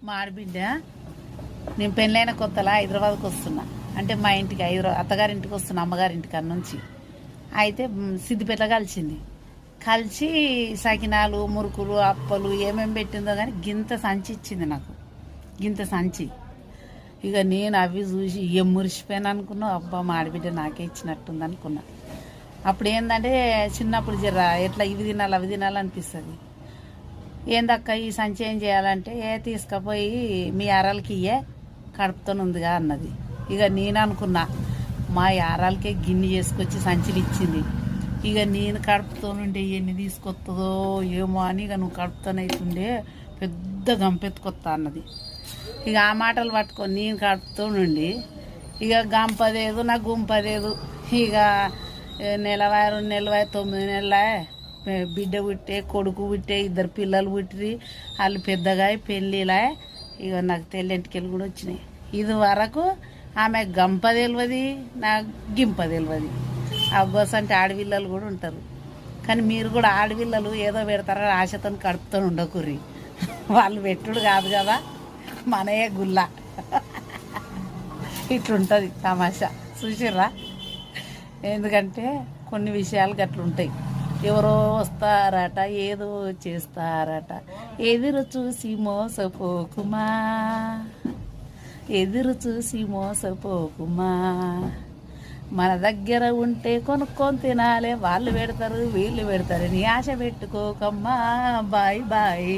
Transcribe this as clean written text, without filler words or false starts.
మా ఆడబిడ్డ నేను పెళ్ళైన కొత్తలా హైదరాబాద్కి వస్తున్నా. అంటే మా ఇంటికి అత్తగారింటికి వస్తున్నా, అమ్మగారింటికి అన్న నుంచి. అయితే సిద్దిపేట కలిసి సకినాలు, మురుకులు, అప్పలు ఏమేమి పెట్టిందో కానీ గింత సంచి ఇచ్చింది నాకు, గింత సంచి. ఇక నేను అవి చూసి ఏం మురిసిపోయాను అనుకున్నా. అబ్బా మా ఆడబిడ్డ నాకే ఇచ్చినట్టుంది అనుకున్నా. అప్పుడు ఏంటంటే చిన్నప్పుడు జర ఎట్లా ఇవి తినాలి అవి తినాలి అనిపిస్తుంది. ఏందక్క ఈ సంచి ఏం చేయాలంటే తీసుకుపోయి మీ యారాలకి ఇయ్యే కడుపుతోనుందిగా అన్నది. ఇక నేను అనుకున్నా మా యారాలకే గిన్నె చేసుకొచ్చి సంచిలు ఇచ్చింది. ఇక నేను కడుపుతోనుండే ఎన్ని తీసుకొస్తుందో ఏమో అని ఇక నువ్వు కడుపుతోనైతుండే పెద్ద గంపెత్తుకొత్తా అన్నది. ఇక ఆ మాటలు పట్టుకొని నేను కడుపుతోనుండి ఇక గంపదేదు నా గుంపదేదు. ఇక నెలవాయ 2 నెలవాయ 9 నెలల బిడ్డ పుట్టే, కొడుకు పుట్టే, 2 పిల్లలు పుట్టిరి. వాళ్ళు పెద్దగా పెళ్ళిలా. ఇక నాకు తెల్లింటికెళ్ళి కూడా వచ్చినాయి. ఇది వరకు ఆమె గంప తెలియదు, నాకు గింప తెలియదు. అవ్వస్ అంటే ఆడపిల్లలు కూడా ఉంటారు. కానీ మీరు కూడా ఆడపిల్లలు ఏదో పెడతారా ఆశతో కడుపుతో ఉండకుర్రి. వాళ్ళు పెట్టుడు కాదు కదా, మనయే గుల్ల. ఇట్లుంటుంది తమాషా. చూసిర్రా? ఎందుకంటే కొన్ని విషయాలు గట్లుంటాయి. ఎవరో వస్తారట, ఏదో చేస్తారట. ఎదురు చూసి మోసపోకుమా, ఎదురు చూసి మోసపోకుమా. మన దగ్గర ఉంటే కొనుక్కొని తినాలే. వాళ్ళు పెడతారు వీళ్ళు పెడతారు నీ ఆశ పెట్టుకోకమ్మా. Bye bye.